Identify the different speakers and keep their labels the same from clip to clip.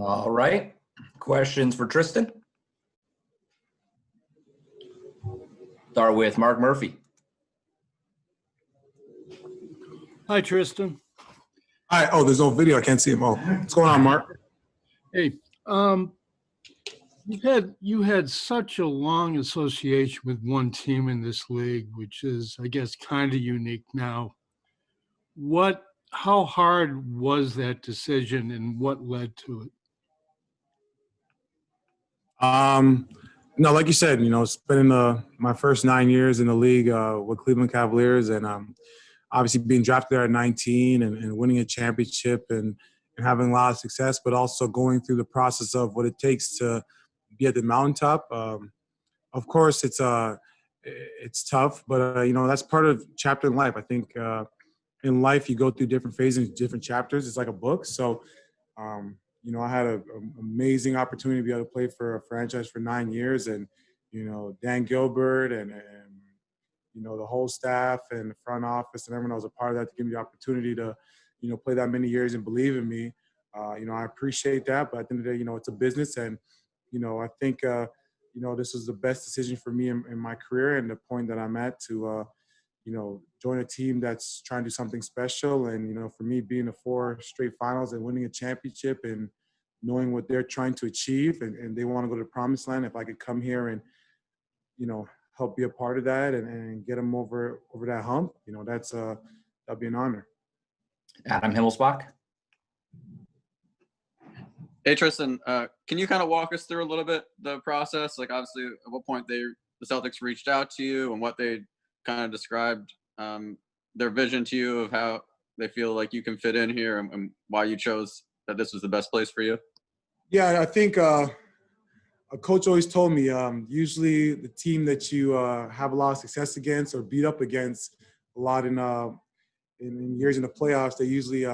Speaker 1: All right. Questions for Tristan? Start with Mark Murphy.
Speaker 2: Hi, Tristan.
Speaker 3: Hi. Oh, there's no video. I can't see him. Oh, what's going on, Mark?
Speaker 2: Hey, you had such a long association with one team in this league, which is, I guess, kind of unique now. How hard was that decision, and what led to it?
Speaker 3: No, like you said, spending my first 9 years in the league with Cleveland Cavaliers, and obviously being drafted there at 19 and winning a championship and having a lot of success, but also going through the process of what it takes to be at the mountaintop. Of course, it's tough, but that's part of chapter in life. I think in life you go through different phases, different chapters. It's like a book. So, I had an amazing opportunity to be able to play for a franchise for 9 years, and Dan Gilbert and the whole staff and the front office and everyone that was a part of that to give me the opportunity to play that many years and believe in me. I appreciate that, but at the end of the day, it's a business, and I think this is the best decision for me in my career and the point that I'm at to join a team that's trying to do something special. And for me, being to 4 straight finals and winning a championship and knowing what they're trying to achieve, and they want to go to the promised land, if I could come here and help be a part of that and get them over that hump, that'd be an honor.
Speaker 1: Adam Himmelsbach.
Speaker 4: Hey, Tristan, can you kind of walk us through a little bit the process? Like, obviously, at what point the Celtics reached out to you and what they kind of described their vision to you of how they feel like you can fit in here and why you chose that this was the best place for you? Yeah,
Speaker 3: I think a coach always told me usually the team that you have a lot of success against or beat up against a lot in years in the playoffs, they usually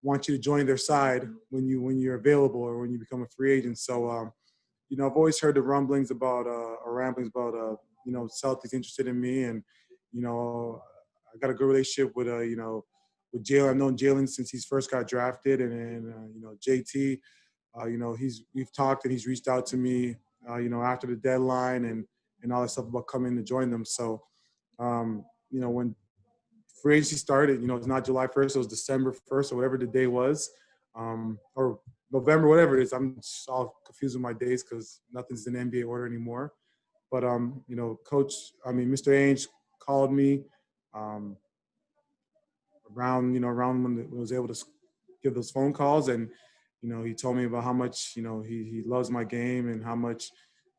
Speaker 3: want you to join their side when you're available or when you become a free agent. So, I've always heard the rumblings about or ramblings about Celtics interested in me, and I got a good relationship with with Jaylen. I've known Jaylen since he first got drafted, and JT. We've talked and he's reached out to me, after the deadline and all that stuff about coming to join them. So, when free agency started, it's not July 1st, it was December 1st or whatever the day was, or November, whatever it is. I'm just all confused with my days because nothing's in NBA order anymore. But, Mr. Ainge called me around when I was able to give those phone calls, and he told me about how much he loves my game and how much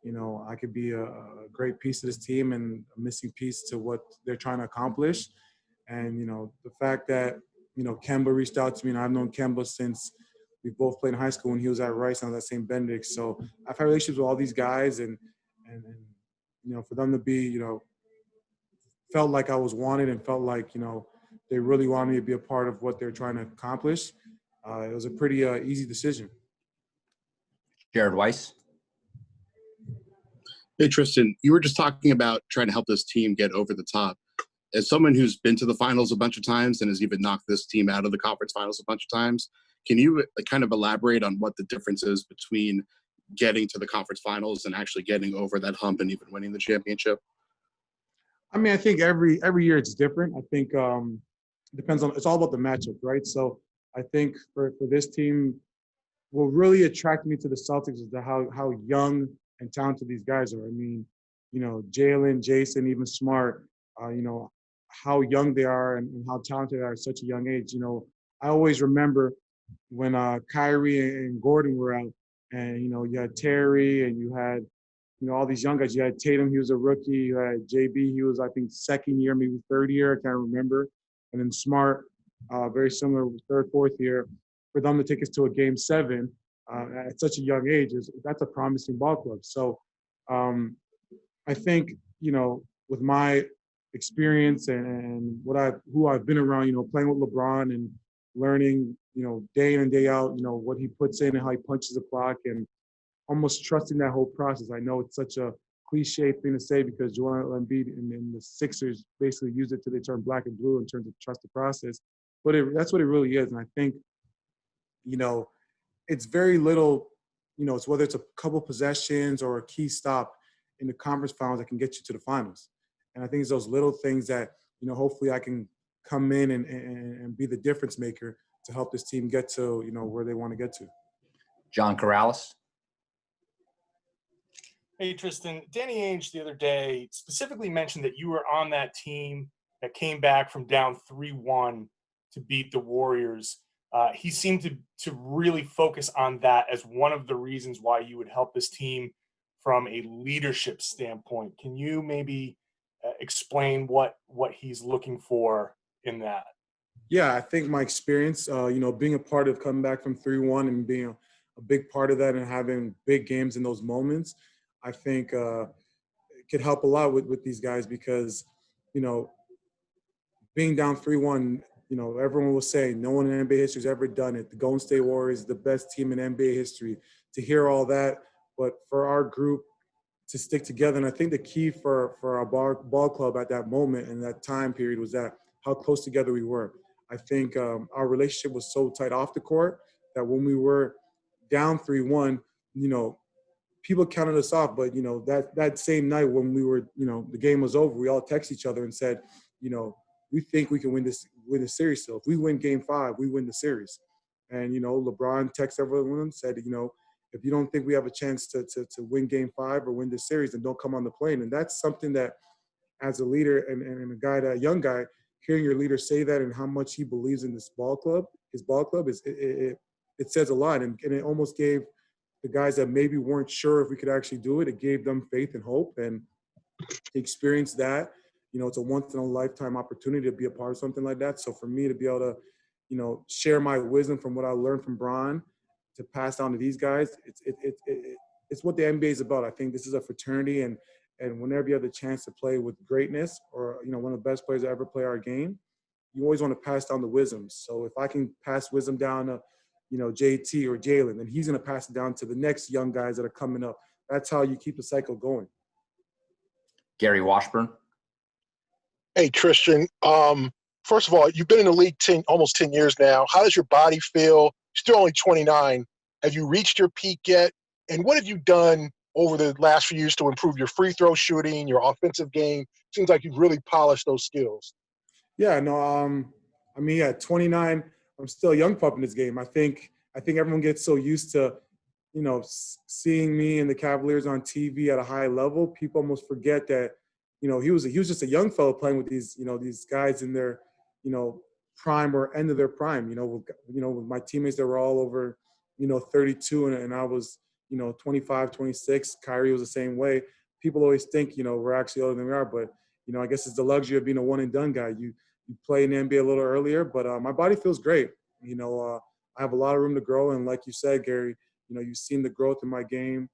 Speaker 3: I could be a great piece of this team and a missing piece to what they're trying to accomplish. And the fact that Kemba reached out to me, and I've known Kemba since we both played in high school when he was at Rice and I was at St. Benedict. So I've had relationships with all these guys, and for them to be felt like I was wanted and felt like they really wanted me to be a part of what they're trying to accomplish. It was a pretty easy decision.
Speaker 1: Jared Weiss.
Speaker 5: Hey, Tristan, you were just talking about trying to help this team get over the top. As someone who's been to the finals a bunch of times and has even knocked this team out of the conference finals a bunch of times, can you kind of elaborate on what the difference is between getting to the conference finals and actually getting over that hump and even winning the championship?
Speaker 3: I think every year it's different. I think depends on, it's all about the matchup, right? So I think for this team, what really attracted me to the Celtics is how young and talented these guys are. Jaylen, Jayson, even Smart, how young they are and how talented they are at such a young age. I always remember when Kyrie and Gordon were out, and you had Terry and you had all these young guys. You had Tatum, he was a rookie. You had JB, he was, I think, second year, maybe third year, I can't remember. And then Smart, very similar, third, fourth year. For them to take us to a Game 7 at such a young age, that's a promising ball club. So I think, with my experience and who I've been around, playing with LeBron and learning, day in and day out, what he puts in and how he punches the clock, and almost trusting that whole process. I know it's such a cliche thing to say because Joel Embiid and the Sixers basically use it till they turn black and blue in terms of trust the process. But that's what it really is. And I think, it's very little, it's whether it's a couple possessions or a key stop in the conference finals that can get you to the finals. And I think it's those little things that, hopefully I can come in and be the difference maker to help this team get to, where they want to get to.
Speaker 1: John Corrales.
Speaker 6: Hey, Tristan, Danny Ainge the other day specifically mentioned that you were on that team that came back from down 3-1 to beat the Warriors. He seemed to really focus on that as one of the reasons why you would help this team from a leadership standpoint. Can you maybe explain what he's looking for in that?
Speaker 3: Yeah, I think my experience, being a part of coming back from 3-1 and being a big part of that and having big games in those moments, I think it could help a lot with these guys because, being down 3-1, everyone will say no one in NBA history has ever done it. The Golden State Warriors, the best team in NBA history. To hear all that, but for our group to stick together, and I think the key for our ball club at that moment and that time period was that how close together we were. I think our relationship was so tight off the court that when we were down 3-1, people counted us off. But, that same night when we were, the game was over, we all texted each other and said, we think we can win the series still. If we win game 5, we win the series. And, LeBron texted everyone and said, if you don't think we have a chance to win game 5 or win the series, then don't come on the plane. And that's something that as a leader and a young guy, hearing your leader say that and how much he believes in his ball club, it says a lot. And it almost gave the guys that maybe weren't sure if we could actually do it, it gave them faith and hope. And to experience that, it's a once-in-a-lifetime opportunity to be a part of something like that. So for me to be able to, share my wisdom from what I learned from Bron to pass down to these guys, it's what the NBA is about. I think this is a fraternity, and whenever you have the chance to play with greatness or, one of the best players to ever play our game, you always want to pass down the wisdom. So if I can pass wisdom down to, JT or Jaylen, then he's going to pass it down to the next young guys that are coming up. That's how you keep the cycle going.
Speaker 1: Gary Washburn.
Speaker 7: Hey, Tristan. First of all, you've been in the league almost 10 years now. How does your body feel? You're still only 29. Have you reached your peak yet? And what have you done over the last few years to improve your free throw shooting, your offensive game? Seems like you've really polished those skills.
Speaker 3: Yeah, no, 29, I'm still a young pup in this game. I think everyone gets so used to, seeing me and the Cavaliers on TV at a high level. People almost forget that, he was just a young fellow playing with these, these guys in their, prime or end of their prime. With my teammates that were all over, 32, and I was, 25, 26. Kyrie was the same way. People always think, we're actually older than we are, but I guess it's the luxury of being a one and done guy. You play in the NBA a little earlier, but my body feels great. I have a lot of room to grow, and like you said, Gary, you've seen the growth in my game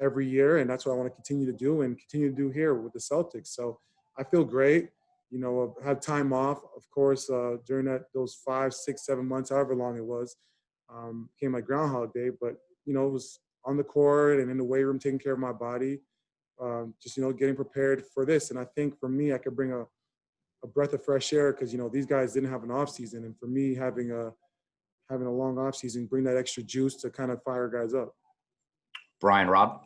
Speaker 3: every year, and that's what I want to continue to do here with the Celtics. So I feel great. I've had time off, of course, during those 5, 6, 7 months, however long it was, came like Groundhog Day. But it was on the court and in the weight room, taking care of my body, just getting prepared for this. And I think for me, I could bring a breath of fresh air because these guys didn't have an off season, and for me, having a long off season, bring that extra juice to kind of fire guys up.
Speaker 1: Brian Robb.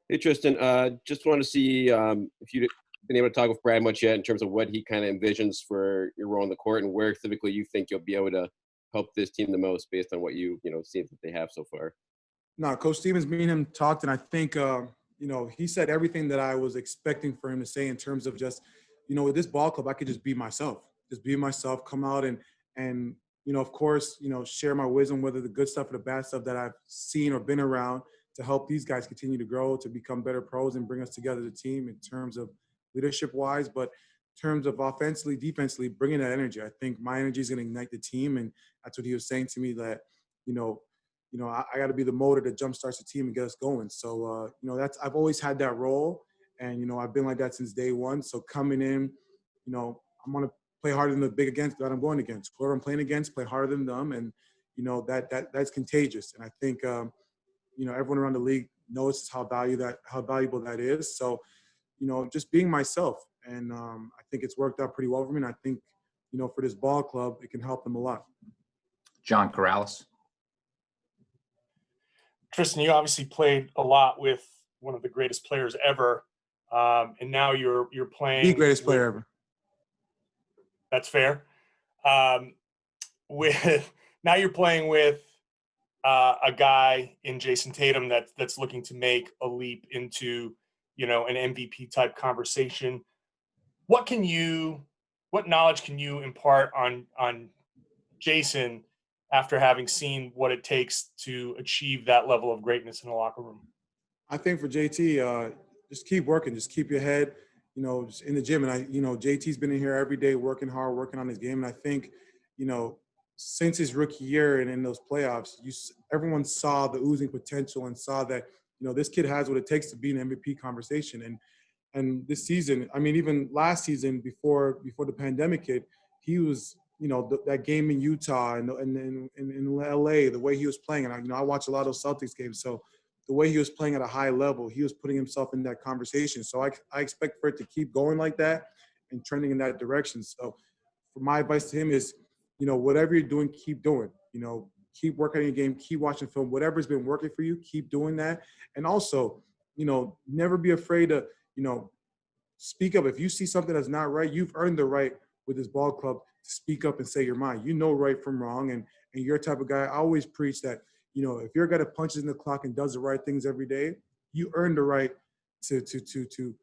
Speaker 8: Hey, Tristan, just want to see if you've been able to talk with Brad much yet in terms of what he kind of envisions for your role on the court and where typically you think you'll be able to help this team the most based on what you seen that they have so far.
Speaker 3: No, Coach Stevens, me and him talked, and I think, he said everything that I was expecting for him to say in terms of just, with this ball club, I could just be myself, come out and of course, share my wisdom, whether the good stuff or the bad stuff that I've seen or been around, to help these guys continue to grow, to become better pros and bring us together as a team in terms of leadership-wise, but in terms of offensively, defensively, bringing that energy. I think my energy is going to ignite the team, and that's what he was saying to me, that, I got to be the motor that jumpstarts the team and get us going. So, I've always had that role, and, I've been like that since day one. So coming in, I'm going to play harder than the big against that I'm going against. Whoever I'm playing against, play harder than them, and, that's contagious. And I think, everyone around the league knows how valuable that is. So, just being myself. And I think it's worked out pretty well for me. And I think, for this ball club, it can help them a lot.
Speaker 1: John Corrales.
Speaker 6: Tristan, you obviously played a lot with one of the greatest players ever, and now you're playing
Speaker 3: The greatest
Speaker 6: with-
Speaker 3: player ever.
Speaker 6: That's fair. With now you're playing with a guy in Jayson Tatum that's looking to make a leap into, an MVP type conversation. What knowledge can you impart on Jayson after having seen what it takes to achieve that level of greatness in the locker room?
Speaker 3: I think for JT, just keep working, just keep your head, just in the gym. And JT's been in here every day working hard, working on his game. And I think, since his rookie year and in those playoffs, everyone saw the oozing potential and saw that, this kid has what it takes to be an MVP conversation. And this season, I mean, even last season before the pandemic hit, he was, that game in Utah and in LA, the way he was playing, and I watch a lot of those Celtics games, so the way he was playing at a high level, he was putting himself in that conversation. So I expect for it to keep going like that and trending in that direction. So for my advice to him is, whatever you're doing, keep doing. Keep working on your game, keep watching film. Whatever's been working for you, keep doing that. And also, never be afraid to, speak up. If you see something that's not right, you've earned the right with this ball club to speak up and say your mind. You know right from wrong, and you're the type of guy. I always preach that, if you're a guy that punches in the clock and does the right things every day, you earn the right to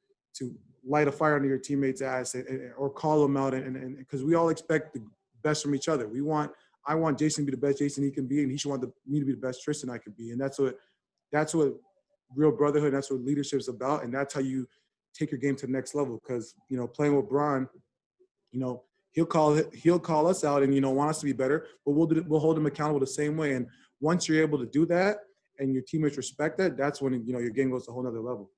Speaker 3: light a fire under your teammates' ass or call them out, and because we all expect the best from each other. I want Jayson to be the best Jayson he can be, and he should want me to be the best Tristan I can be, and that's what real brotherhood, that's what leadership is about, and that's how you take your game to the next level. Because playing with Bron, he'll call us out and want us to be better, but we'll hold him accountable the same way. And once you're able to do that and your teammates respect that, that's when your game goes to a whole nother level.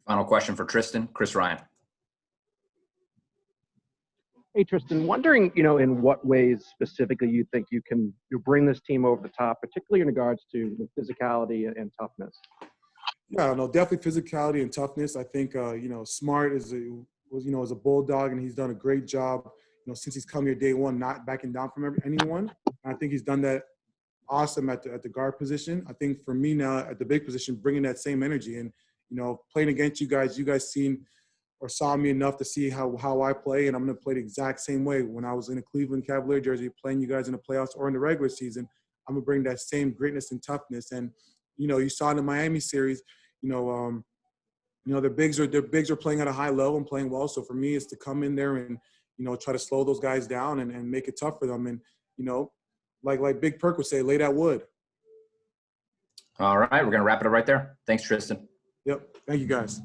Speaker 1: Final question for Tristan, Chris Ryan.
Speaker 9: Hey, Tristan, wondering, in what ways specifically you think you bring this team over the top, particularly in regards to physicality and toughness?
Speaker 3: Yeah, no, definitely physicality and toughness. I think, Smart is a bulldog, and he's done a great job, since he's come here day one, not backing down from anyone. And I think he's done that awesome at the guard position. I think for me now at the big position, bringing that same energy and, playing against you guys seen or saw me enough to see how I play, and I'm going to play the exact same way. When I was in a Cleveland Cavalier jersey playing you guys in the playoffs or in the regular season, I'm going to bring that same greatness and toughness. And, you saw in the Miami series, their bigs are playing at a high level and playing well. So for me, it's to come in there and, try to slow those guys down and make it tough for them. And, like Big Perk would say, lay that wood.
Speaker 1: All right, we're going to wrap it up right there. Thanks, Tristan.
Speaker 3: Yep. Thank you, guys.